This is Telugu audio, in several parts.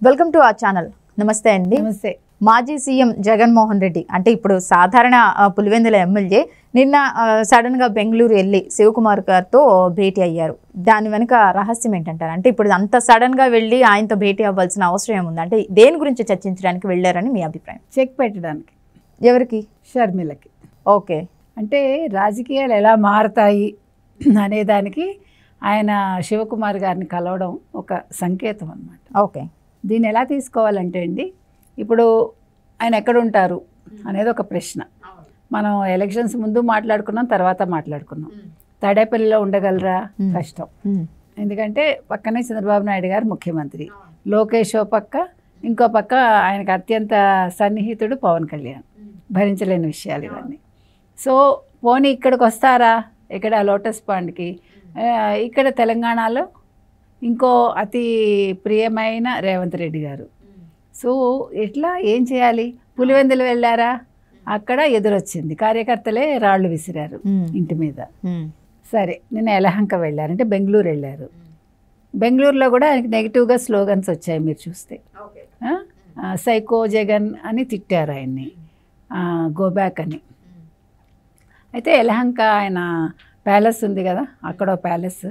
Welcome to our channel. నమస్తే అండి. నమస్తే. మాజీ సీఎం జగన్మోహన్ రెడ్డి అంటే ఇప్పుడు సాధారణ పులివెందుల ఎమ్మెల్యే నిన్న సడన్గా బెంగళూరు వెళ్ళి శివకుమార్ గారితో భేటీ అయ్యారు. దాని వెనుక రహస్యం ఏంటంటారు? అంటే ఇప్పుడు అంత సడన్గా వెళ్ళి ఆయనతో భేటీ అవ్వాల్సిన అవసరం ఏముంది? అంటే దేని గురించి చర్చించడానికి వెళ్ళారని మీ అభిప్రాయం? చెక్ పెట్టడానికి. ఎవరికి? షర్మిలకి. ఓకే. అంటే రాజకీయాలు ఎలా మారుతాయి అనేదానికి ఆయన శివకుమార్ గారిని కలవడం ఒక సంకేతం అన్నమాట. ఓకే. దీన్ని ఎలా తీసుకోవాలంటే అండి, ఇప్పుడు ఆయన ఎక్కడుంటారు అనేది ఒక ప్రశ్న. మనం ఎలక్షన్స్ ముందు మాట్లాడుకున్నాం, తర్వాత మాట్లాడుకున్నాం. తాడేపల్లిలో ఉండగలరా? కష్టం. ఎందుకంటే పక్కనే చంద్రబాబు నాయుడు గారు ముఖ్యమంత్రి, లోకేష్ ఓ పక్క, ఇంకో పక్క ఆయనకు అత్యంత సన్నిహితుడు పవన్ కళ్యాణ్. భరించలేని విషయాలు ఇవన్నీ. సో పోనీ ఇక్కడికి వస్తారా? ఇక్కడ లోటస్ పాండ్కి, ఇక్కడ తెలంగాణలో ఇంకో అతి ప్రియమైన రేవంత్ రెడ్డి గారు. సో ఎట్లా ఏం చేయాలి? పులివెందులు వెళ్ళారా? అక్కడ ఎదురొచ్చింది, కార్యకర్తలే రాళ్ళు విసిరారు ఇంటి మీద. సరే, నిన్న యలహంక వెళ్ళారు, అంటే బెంగళూరు వెళ్ళారు. బెంగళూరులో కూడా ఆయనకి నెగిటివ్గా స్లోగన్స్ వచ్చాయి, మీరు చూస్తే. సైకో జగన్ అని తిట్టారు ఆయన్ని, గోబ్యాక్ అని. అయితే యలహంక ఆయన ప్యాలెస్ ఉంది కదా, అక్కడ ప్యాలెస్,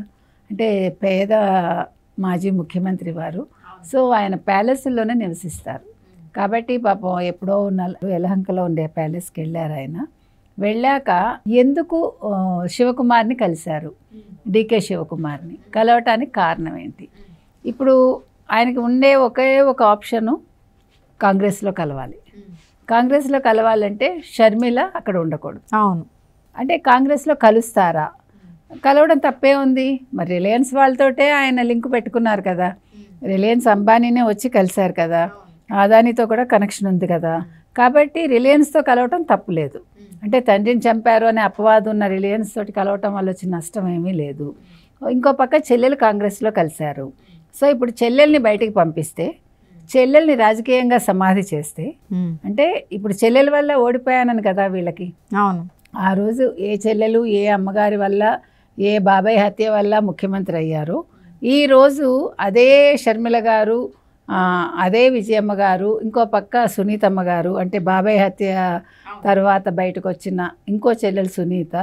అంటే పేద మాజీ ముఖ్యమంత్రి వారు. సో ఆయన ప్యాలెస్లోనే నివసిస్తారు కాబట్టి పాపం ఎప్పుడో ఉన్న యలహంకలో ఉండే ప్యాలెస్కి వెళ్ళారు ఆయన. వెళ్ళాక ఎందుకు శివకుమార్ని కలిశారు? డీకే శివకుమార్ని కలవటానికి కారణం ఏంటి? ఇప్పుడు ఆయనకి ఉండే ఒకే ఒక ఆప్షను, కాంగ్రెస్లో కలవాలి. కాంగ్రెస్లో కలవాలంటే షర్మిల అక్కడ ఉండకూడదు. అవును. అంటే కాంగ్రెస్లో కలుస్తారా? కలవడం తప్పే ఉంది. మరి రిలయన్స్ వాళ్ళతోటే ఆయన లింక్ పెట్టుకున్నారు కదా, రిలయన్స్ అంబానీనే వచ్చి కలిశారు కదా, అదానితో కూడా కనెక్షన్ ఉంది కదా, కాబట్టి రిలయన్స్తో కలవటం తప్పులేదు. అంటే తండ్రిని చంపారు అనే అపవాదం ఉన్న రిలయన్స్ తోటి కలవటం వల్ల వచ్చిన నష్టం ఏమీ లేదు. ఇంకో పక్క చెల్లెలు కాంగ్రెస్లో కలిశారు. సో ఇప్పుడు చెల్లెల్ని బయటికి పంపిస్తే, చెల్లెల్ని రాజకీయంగా సమాధి చేస్తే, అంటే ఇప్పుడు చెల్లెల వల్ల ఓడిపోయానని కదా వీళ్ళకి. అవును. ఆ రోజు ఏ చెల్లెలు, ఏ అమ్మగారి వల్ల, ఏ బాబాయ్ హత్య వల్ల ముఖ్యమంత్రి అయ్యారు, ఈరోజు అదే షర్మిల గారు, అదే విజయమ్మ గారు, ఇంకో పక్క సునీతమ్మ గారు, అంటే బాబాయ్ హత్య తర్వాత బయటకు వచ్చిన ఇంకో చెల్లెలు సునీత,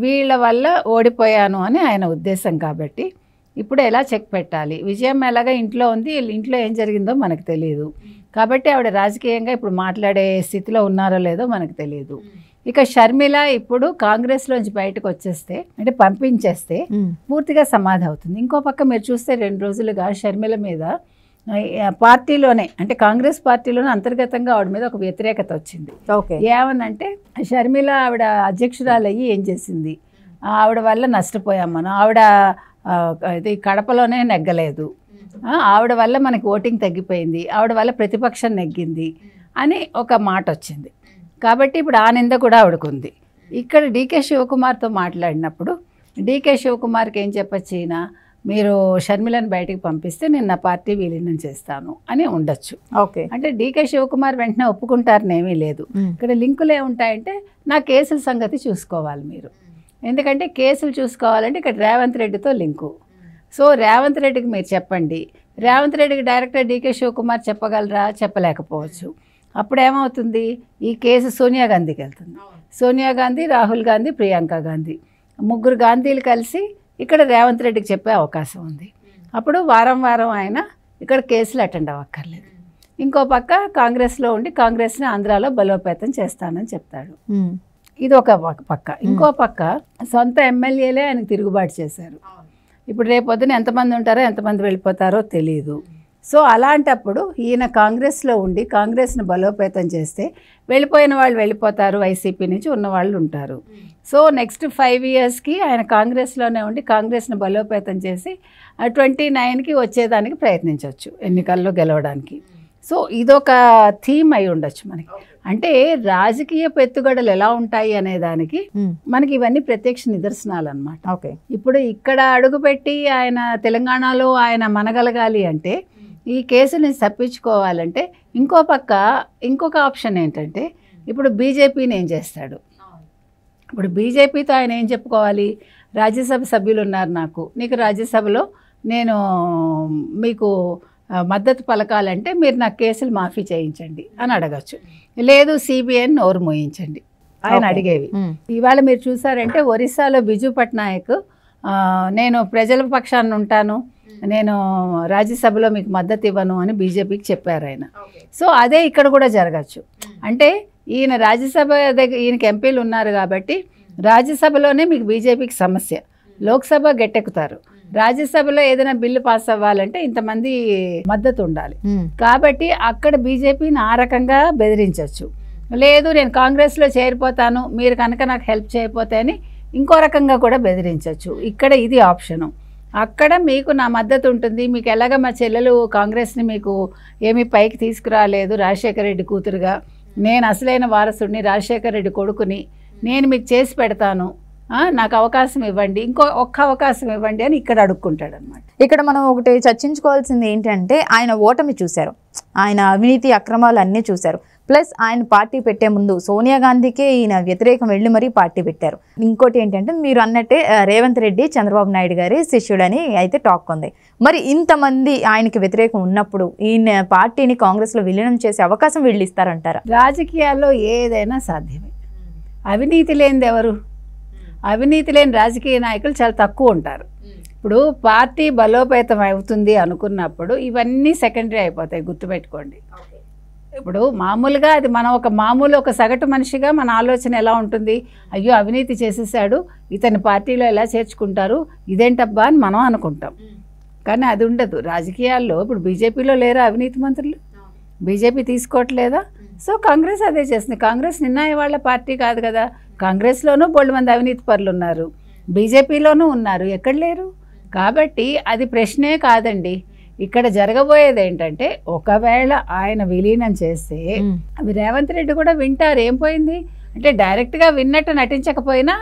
వీళ్ళ వల్ల ఓడిపోయాను అని ఆయన ఉద్దేశం. కాబట్టి ఇప్పుడు ఎలా చెక్ పెట్టాలి? విజయమ్మ ఎలాగా ఇంట్లో ఉంది, ఇంట్లో ఏం జరిగిందో మనకు తెలియదు. కాబట్టి ఆవిడ రాజకీయంగా ఇప్పుడు మాట్లాడే స్థితిలో ఉన్నారో లేదో మనకు తెలియదు. ఇక షర్మిల ఇప్పుడు కాంగ్రెస్లోంచి బయటకు వచ్చేస్తే, అంటే పంపించేస్తే పూర్తిగా సమాధి అవుతుంది. ఇంకో పక్క మీరు చూస్తే 2 రోజులుగా షర్మిల మీద పార్టీలోనే, అంటే కాంగ్రెస్ పార్టీలోనే అంతర్గతంగా ఆవిడ మీద ఒక వ్యతిరేకత వచ్చింది. ఏమనంటే షర్మిల ఆవిడ అధ్యక్షురాలు అయ్యి ఏం చేసింది, ఆవిడ వల్ల నష్టపోయాం మనం, ఆవిడ ఇది కడపలోనే నెగ్గలేదు, ఆవిడ వల్ల మనకి ఓటింగ్ తగ్గిపోయింది, ఆవిడ వల్ల ప్రతిపక్షం నెగ్గింది అని ఒక మాట వచ్చింది. కాబట్టి ఇప్పుడు ఆ నింద కూడా ఆవిడకుంది. ఇక్కడ డీకే శివకుమార్తో మాట్లాడినప్పుడు డీకే శివకుమార్కి ఏం చెప్పచ్చు, ఈయన మీరు షర్మిలను బయటికి పంపిస్తే నేను నా పార్టీ విలీనం చేస్తాను అని ఉండొచ్చు. ఓకే. అంటే డీకే శివకుమార్ వెంటనే ఒప్పుకుంటారనేమీ లేదు. ఇక్కడ లింకులు ఏముంటాయంటే, నా కేసుల సంగతి చూసుకోవాలి మీరు. ఎందుకంటే కేసులు చూసుకోవాలంటే ఇక్కడ రేవంత్ రెడ్డితో లింకు. సో రేవంత్ రెడ్డికి మీరు చెప్పండి, రేవంత్ రెడ్డికి డైరెక్టర్ డీకే శివకుమార్ చెప్పగలరా? చెప్పలేకపోవచ్చు. అప్పుడు ఏమవుతుంది, ఈ కేసు సోనియా గాంధీకి వెళ్తుంది. సోనియా గాంధీ, రాహుల్ గాంధీ, ప్రియాంక గాంధీ, 3 గాంధీలు కలిసి ఇక్కడ రేవంత్ రెడ్డికి చెప్పే అవకాశం ఉంది. అప్పుడు వారం వారం ఆయన ఇక్కడ కేసులు అటెండ్ అవ్వక్కర్లేదు. ఇంకో పక్క కాంగ్రెస్లో ఉండి కాంగ్రెస్ని ఆంధ్రాలో బలోపేతం చేస్తానని చెప్తాడు. ఇది ఒక పక్క. ఇంకో పక్క సొంత ఎమ్మెల్యేలే ఆయనకు తిరుగుబాటు చేశారు. ఇప్పుడు రేపొద్దున ఎంతమంది ఉంటారో ఎంతమంది వెళ్ళిపోతారో తెలియదు. సో అలాంటప్పుడు ఈయన కాంగ్రెస్లో ఉండి కాంగ్రెస్ని బలోపేతం చేస్తే వెళ్ళిపోయిన వాళ్ళు వెళ్ళిపోతారు, వైసీపీ నుంచి ఉన్నవాళ్ళు ఉంటారు. సో నెక్స్ట్ 5 ఇయర్స్కి ఆయన కాంగ్రెస్లోనే ఉండి కాంగ్రెస్ని బలోపేతం చేసి 29కి వచ్చేదానికి ప్రయత్నించవచ్చు, ఎన్నికల్లో గెలవడానికి. సో ఇదొక థీమ్ అయి ఉండొచ్చు మనకి. అంటే రాజకీయ పెట్టుగడలు ఎలా ఉంటాయి అనే దానికి మనకి ఇవన్నీ ప్రత్యక్ష నిదర్శనాలు అన్నమాట. ఓకే. ఇప్పుడు ఇక్కడ అడుగుపెట్టి ఆయన తెలంగాణలో ఆయన మనగలగాలి అంటే, ఈ కేసుని తప్పించుకోవాలంటే ఇంకో పక్క ఇంకొక ఆప్షన్ ఏంటంటే, ఇప్పుడు బీజేపీని ఏం చేస్తాడు? ఇప్పుడు బీజేపీతో ఆయన ఏం చెప్పుకోవాలి? రాజ్యసభ సభ్యులు ఉన్నారు, నీకు రాజ్యసభలో నేను మీకు మద్దతు పలకాలంటే మీరు నాకు కేసులు మాఫీ చేయించండి అని అడగచ్చు. లేదు సిబిఐని నోరు మోయించండి ఆయన అడిగేవి. ఇవాళ మీరు చూసారంటే ఒరిస్సాలో బిజు పట్నాయక్ నేను ప్రజల పక్షాన్ని ఉంటాను, నేను రాజ్యసభలో మీకు మద్దతు ఇవ్వను అని బీజేపీకి చెప్పారు ఆయన. సో అదే ఇక్కడ కూడా జరగచ్చు. అంటే ఈయన రాజ్యసభ దగ్గర ఈయనకి ఎంపీలు ఉన్నారు కాబట్టి రాజ్యసభలోనే మీకు బీజేపీకి సమస్య, లోక్సభ గట్టెక్కుతారు, రాజ్యసభలో ఏదైనా బిల్లు పాస్ అవ్వాలంటే ఇంతమంది మద్దతు ఉండాలి. కాబట్టి అక్కడ బీజేపీని ఆ రకంగా బెదిరించవచ్చు. లేదు నేను కాంగ్రెస్లో చేరిపోతాను మీరు కనుక నాకు హెల్ప్ చేయకపోతే అని ఇంకో రకంగా కూడా బెదిరించవచ్చు. ఇక్కడ ఇది ఆప్షను. అక్కడ మీకు నా మద్దతు ఉంటుంది, మీకు ఎలాగ మా చెల్లెలు కాంగ్రెస్ని మీకు ఏమీ పైకి తీసుకురాలేదు, రాజశేఖర రెడ్డి కూతురుగా నేను అసలైన వారసుడిని, రాజశేఖర రెడ్డి కొడుకుని, నేను మీకు చేసి పెడతాను, నాకు అవకాశం ఇవ్వండి, ఒక్క అవకాశం ఇవ్వండి అని ఇక్కడ అడుక్కుంటాడు అనమాట. ఇక్కడ మనం ఒకటి చర్చించుకోవాల్సింది ఏంటంటే ఆయన ఓటమి చూశారు, ఆయన అవినీతి అక్రమాలు అన్నీ చూశారు. ప్లస్ ఆయన పార్టీ పెట్టే ముందు సోనియా గాంధీకే ఈయన వ్యతిరేకం వెళ్ళి మరీ పార్టీ పెట్టారు. ఇంకోటి ఏంటంటే మీరు అన్నట్టే రేవంత్ రెడ్డి చంద్రబాబు నాయుడు గారి శిష్యుడని అయితే టాక్ ఉంది. మరి ఇంతమంది ఆయనకి వ్యతిరేకం ఉన్నప్పుడు ఈయన పార్టీని కాంగ్రెస్లో విలీనం చేసే అవకాశం వీళ్ళు ఇస్తారంటారా? రాజకీయాల్లో ఏదైనా సాధ్యమే. అవినీతి లేనిది ఎవరు? అవినీతి లేని రాజకీయ నాయకులు చాలా తక్కువ ఉంటారు. ఇప్పుడు పార్టీ బలోపేతం అవుతుంది అనుకున్నప్పుడు ఇవన్నీ సెకండరీ అయిపోతాయి, గుర్తుపెట్టుకోండి. ఇప్పుడు మామూలుగా అది మనం ఒక సగటు మనిషిగా మన ఆలోచన ఎలా ఉంటుంది, అయ్యో అవినీతి చేసేసాడు ఇతని పార్టీలో ఎలా చేర్చుకుంటారు ఇదేంటబ్బా అని మనం అనుకుంటాం. కానీ అది ఉండదు రాజకీయాల్లో. ఇప్పుడు బీజేపీలో లేరా అవినీతి మంత్రులు? బీజేపీ తీసుకోవట్లేదా? సో కాంగ్రెస్ అదే చేస్తుంది. కాంగ్రెస్ నిన్న వాళ్ళ పార్టీ కాదు కదా. కాంగ్రెస్లోనూ బోల్డ్ మంది అవినీతి పరులు ఉన్నారు, బీజేపీలోనూ ఉన్నారు, ఎక్కడ లేరు? కాబట్టి అది ప్రశ్నే కాదండి. ఇక్కడ జరగబోయేది ఏంటంటే ఒకవేళ ఆయన విలీనం చేస్తే అవి రేవంత్ రెడ్డి కూడా వింటారు. ఏం పోయింది అంటే డైరెక్ట్గా విన్నట్టు నటించకపోయినా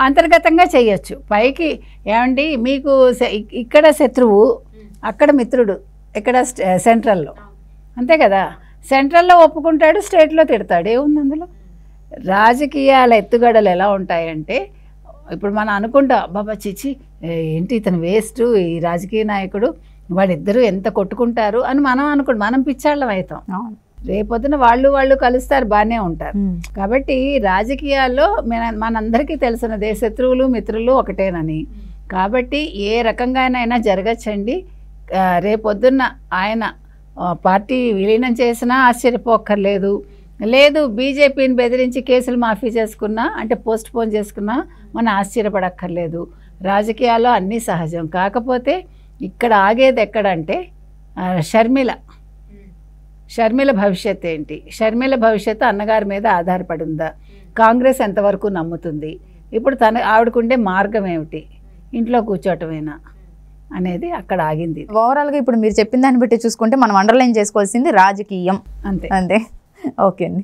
అంతర్గతంగా చేయొచ్చు. పైకి ఏమండి మీకు ఇక్కడ శత్రువు అక్కడ మిత్రుడు, ఇక్కడ సెంట్రల్లో, అంతే కదా. సెంట్రల్లో ఒప్పుకుంటాడు, స్టేట్లో తిడతాడు, ఏముంది అందులో? రాజకీయాల ఎత్తుగడలు ఎలా ఉంటాయంటే ఇప్పుడు మనం అనుకుంటాం బాబా చిచి ఏంటి ఇతను వేస్ట్, ఈ రాజకీయ నాయకుడు, వాళ్ళిద్దరూ ఎంత కొట్టుకుంటారు అని మనం పిచ్చాళ్ళం అవుతాం. రేపొద్దున వాళ్ళు కలుస్తారు, బాగానే ఉంటారు. కాబట్టి రాజకీయాల్లో మనందరికీ తెలిసినదే శత్రువులు మిత్రులు ఒకటేనని. కాబట్టి ఏ రకంగానైనా జరగచ్చండి. రేపొద్దున్న ఆయన పార్టీ విలీనం చేసినా ఆశ్చర్యపోక్కర్లేదు, లేదు బీజేపీని బెదిరించి కేసులు మాఫీ చేసుకున్నా అంటే పోస్ట్ పోన్ చేసుకున్నా మనం ఆశ్చర్యపడక్కర్లేదు. రాజకీయాల్లో అన్నీ సహజం. కాకపోతే ఇక్కడ ఆగేది ఎక్కడంటే షర్మిల భవిష్యత్ ఏంటి? షర్మిల భవిష్యత్తు అన్నగారి మీద ఆధారపడి ఉందా? కాంగ్రెస్ ఎంతవరకు నమ్ముతుంది? ఇప్పుడు ఆవిడకుండే మార్గం ఏమిటి? ఇంట్లో కూర్చోటమేనా అనేది అక్కడ ఆగింది. ఓవరాల్గా ఇప్పుడు మీరు చెప్పిన దాన్ని బట్టి చూసుకుంటే మనం అండర్లైన్ చేసుకోవాల్సింది రాజకీయం, అంతే. ఓకే అండి.